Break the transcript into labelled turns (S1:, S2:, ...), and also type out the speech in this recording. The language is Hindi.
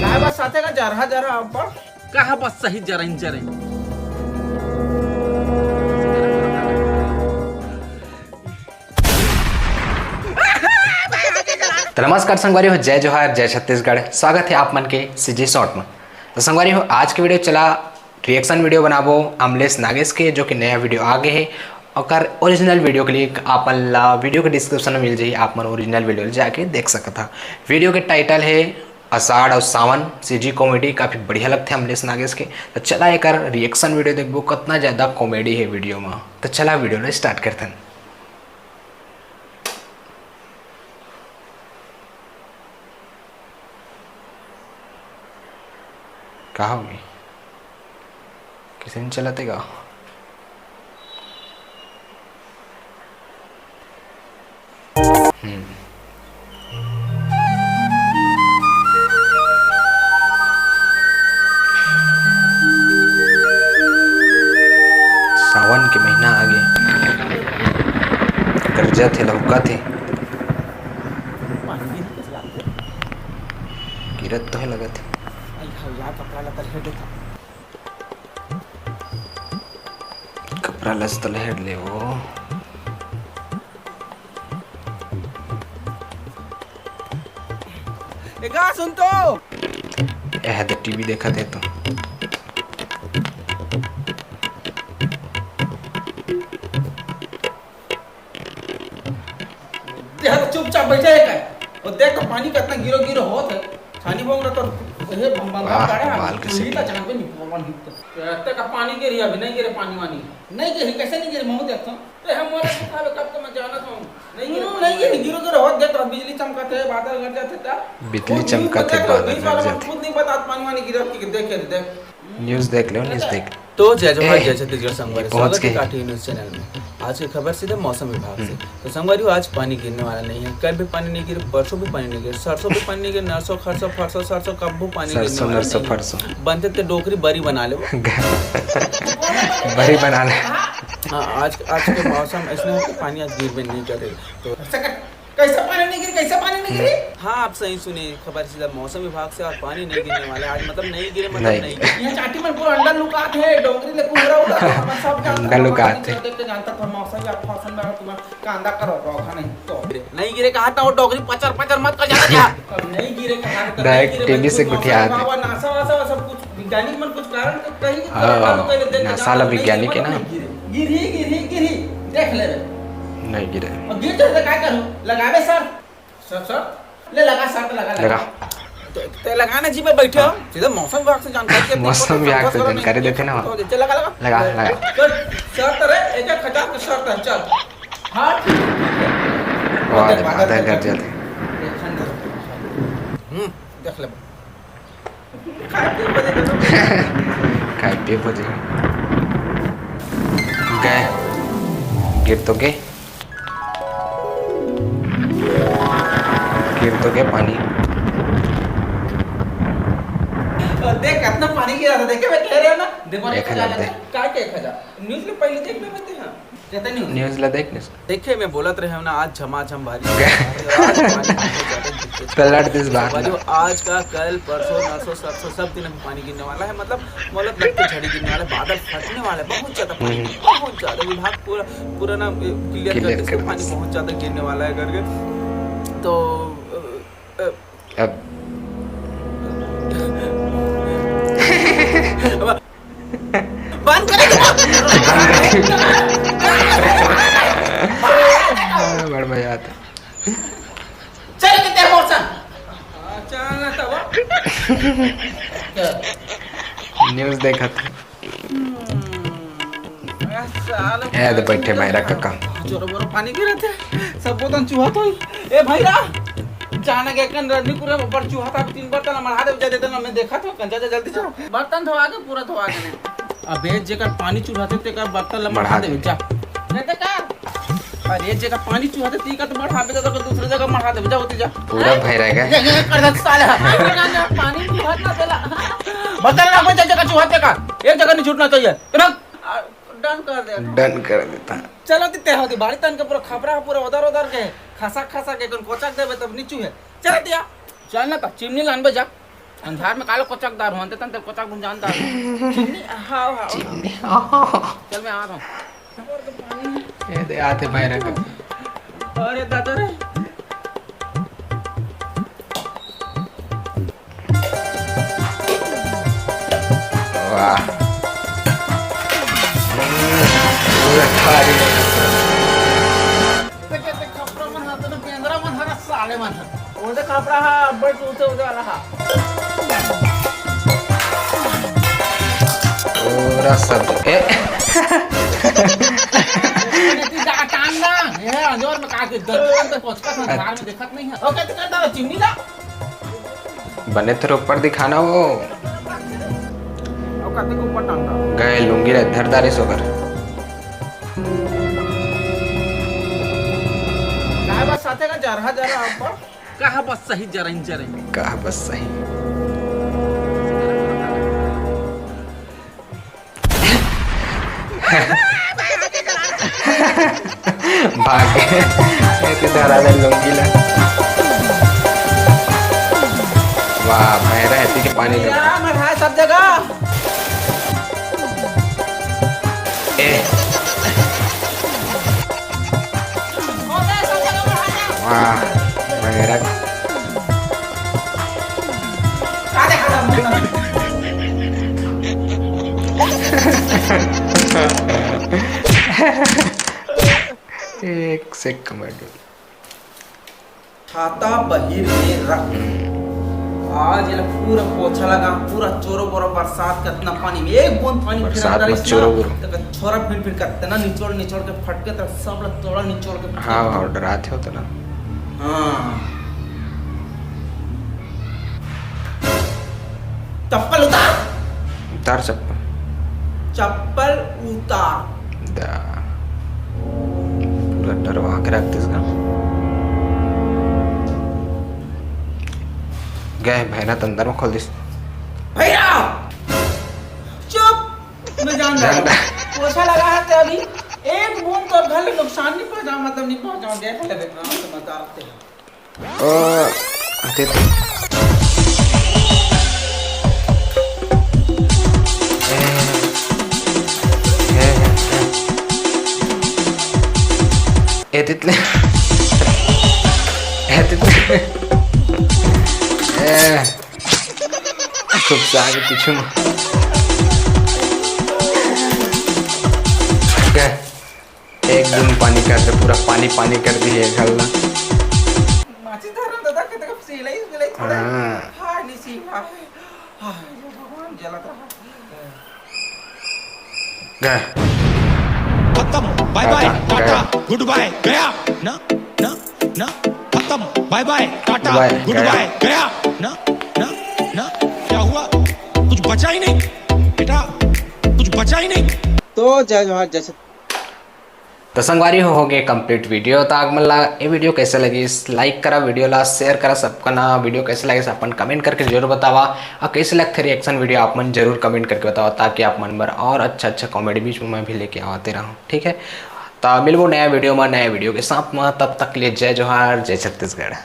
S1: काय बस साथे का जरा जरा आपण
S2: कहा बस सही जरा
S3: तो नमस्कार संगवारी हो, जय जोहार, जय छत्तीसगढ़। स्वागत है आप मन के सीजी शॉर्ट में। तो संगवारी हो, आज के वीडियो चला रिएक्शन वीडियो बनाबो अमलेश नागेश के, जो कि नया वीडियो आगे है और ओरिजिनल वीडियो के लिए आपन ला वीडियो के डिस्क्रिप्शन में मिल जाइए, आप मन ओरिजिनल वीडियो जाके देख सकता। वीडियो के टाइटल है आषाढ़ और सावन सीजी कॉमेडी। काफ़ी बढ़िया लगते हैं अमलेश नागेश के। तो चला एक रिएक्शन वीडियो देखो, कितना ज़्यादा कॉमेडी है वीडियो में। तो चला वीडियो स्टार्ट करते हैं। कहाँ होगी, किसी ने चलाते का सावन के महीना आ गए, गर्जा थे, लहुका थे, गिरत तो है लगा थे। कपड़ा लस्तल हेड ले वो
S1: एगा सुन तो
S3: यह तो टीवी देखा थे। तो
S1: चुपचाप बैठे है और देख तो पानी कितना गिरो गिरो होत है। छानी बोंग रहा तो ये बंगा काढ़े
S3: बाल कैसे
S1: का चांद पे नहीं पवन हित रहते का पानी गिरी अभी नहीं गिरे पानी वानी नहीं गिरी कैसे नहीं गिरे मुंह देखता तो हम मोरे दिखावे कब तो मैं जाना था नहीं गिरी गिरो गिरो होत देख बिजली चमकाते बादल गड़ जाते ता
S3: बिजली चमकाते बादल गड़ जाते।
S1: खुद नहीं पता पानी वानी गिरा कि देख
S3: न्यूज़ देख लो, न्यूज़ देख।
S2: तो जय जोहार, जय छत्तीसगढ़ संगवारी,
S3: पहुंच
S2: स्वागत है
S3: गए
S2: काठी न्यूज़ चैनल में। आज की खबर सीधे मौसम विभाग से। तो संगवारी आज पानी गिरने वाला नहीं है, कल भी पानी नहीं गिरे, परसों भी पानी नहीं गिरे, सरसों भी पानी नहीं गिरे, नरसों खरसों फरसों सरसों कब्बू पानी गिरने वाला नहीं है। बनते ते डोकरी बरी बना ले
S3: बरी बना ले।
S2: हाँ, आज के मौसम ऐसा है कि पानी आज गिर भी नहीं करे। तो
S1: कैसे पानी नहीं गिरी
S2: हाँ, आप सही सुने, खबर सीधा मौसम विभाग से। और पानी नहीं गिरने वाला आज, मतलब नहीं गिरे, मतलब नहीं गिरे।
S1: ये चाटी में पूरा अंडा लुकात है, डोंगरी ले पूरा उड़ा हम सब
S3: अंडा लुकात है।
S1: देख के जानता था मौसम या फौसन में तुम कांदा करो रोखा नहीं तो
S2: नहीं गिरे कहा था, वो डोगरी पचर पचर मत कर जाता क्या।
S1: नहीं गिरे कहा था
S3: डायरेक्ट टीवी से गुठिया आते।
S1: बाबा नासा वासा सब कुछ वैज्ञानिक मन कुछ कारण कहीं
S3: हां, नासा ला वैज्ञानिक है ना।
S1: गिरी देख ले
S3: नहीं गिरे
S1: और गिर जाए तो क्या करूं, लगावे सर ले लगा सर लगा
S2: ते लगाना जी में बैठे हो सीधा मौसम विभाग से जानकारी
S3: मौसम विभाग से जानकारी देते ना।
S1: चल लगा शर्त रे एक खजा के शर्त है चल हां
S3: वाह बादल गड़ जाते।
S1: देख ले
S3: काय पे बजे गए, गिर तो गए पानी।
S1: देख कितना पानी गिरा था, देखे मैं कह रहे हो ना। देखो
S3: 1000 दे
S1: काय के 1000 न्यूज़ में पहले देख में बते हैं कहते नहीं
S3: न्यूज़ ला देखने
S2: देखे मैं बोलत रहे हो ना, आज झमाझम भारी
S3: पलट दिस बात
S2: जो आज का कल परसों नरसों सरसों सब दिन में पानी गिरने वाला है। मतलब लगते झड़ी गिरने वाला, बादल फटने वाले, बहुत ज्यादा पानी, बहुत ज्यादा। विभाग पूरा ना क्लियर करके पानी बहुत ज्यादा गिरने वाला है करके। तो
S3: अब
S2: बंद कर
S3: बड़ मजा आता।
S1: चल के तेरे मौसम चल ना तब
S3: न्यूज़ देखा था। ए तो बैठे मेरा काका
S1: जोरो बोरो पानी गिरे थे सब बोतन चूहा तो ए भैया जाने के कन रजनीपुर में ऊपर चूहा था, 3 बर्तन मढ़ा दे दे देना। मैं देखा था कंजा जल्दी जाओ बर्तन धोवा के पूरा धोवा के अबे जेकर पानी चूहाते ते का बर्तन मढ़ा दे जा नहीं तो का अरे जगह पानी चूहाते ती का तो मढ़ा दे तो दूसरी जगह मढ़ा दे जा होती जा
S3: पूरा भय रहेगा।
S1: ये कर दे साला पानी चूहात ना देला बर्तन ना कोई जगह चूहाते का एक जगह नहीं छूटना चाहिए डन कर दे।
S3: डन कर देता।
S1: चलो ते होती बाड़ी तन के पूरा खपरा पूरा उधर के खसा के कौन कोचक देबे तब नीचू है। चल दिया चल ना त चिमनी लान बे जा अंधार में कालो कोचकदार होते तन ते कोचक बुन जानता चिमनी। हां
S3: चिमनी
S1: चल मैं आ रहा हूं।
S3: ये दे आते भाई रख।
S1: अरे दादा रे
S3: वाह पूरा खारी
S1: ते खपरा मन हाथ न केंद्रा मन हरा साले मन ओदे खपरा हा अब्बड़ तूते उदे वाला हा
S3: पूरा सब ए
S1: टांगा ये अंजोर में का के दर्द पे पहुंचका संसार में देखत नहीं है। ओके तो करता चिमनी ला
S3: बने तेरे ऊपर दिखाना वो
S1: और कते को ऊपर टांगा
S3: गए लूंगी रे धरदारी सोकर
S1: का बस साथे का जरहा ऊपर कहां बस सही जरही
S3: कहा बस सही भाग ऐसे धरा दे लूंगी ला। वाह मैं रहती के पानी का
S1: यार मैं है सब जगह
S3: ए
S1: होता है सब जगह बढ़ा
S3: वाह मेरा
S1: का देखा
S3: एक से कमेंट
S1: छाता बहिर में रख आज ये पूरा पोछा लगा पूरा चोरो बोरो बरसात का इतना पानी में एक बूंद पानी फिर
S3: बरसात
S1: अंदर
S3: में
S1: इसमें
S3: चोरो बोरो।
S1: तो छोरा फिर करते ना निचोड़ के फटके तो सब लोग तोड़ा निचोड़ के
S3: हाँ और डराते हो तो ना
S1: हाँ चप्पल
S3: उतार सब
S1: चप्पल उतार
S3: दा पूरा डरवा के रखते इसका गए भैना तो अंदर में खोल दिस
S1: भैया चुप मैं जान रहा पोछा लगा है तो अभी एक बूंद तो घर में नुकसान नहीं पहुंचा मतलब नहीं पहुंचा देख ले देखना तो बताते हैं
S3: ओ आते ए तितले खूब से आगे पीछे में एक दिन पानी कर दे पूरा पानी कर दिए गल्ला
S1: माची धरम दादा के तक सिलाई थोड़ा
S3: हाँ।
S1: हाय निसी हाय भगवान जलत रहा
S3: गए
S4: खत्म बाय बाय टाटा गुड बाय गया ना ना ना खत्म बाय बाय टाटा गुड बाय गया ना ना ना क्या हुआ कुछ बचा ही नहीं बेटा कुछ बचा ही नहीं।
S1: तो जय जवाहर जैसे
S3: तो संगवारी हो गए कंप्लीट वीडियो तो आग मला ये वीडियो कैसे लगी लाइक करा वीडियो ला शेयर करा सबका ना वीडियो कैसे लगे अपन कमेंट करके जरूर बतावा और कैसे लगते रिएक्शन वीडियो आप मन जरूर कमेंट करके बतावा ताकि आप मन पर और अच्छा कॉमेडी बीच में मैं भी लेके आते रहूँ ठीक है। तो मिलबो नया वीडियो में नया वीडियो के साथ में तब तक के लिए जय जोहार जय छत्तीसगढ़।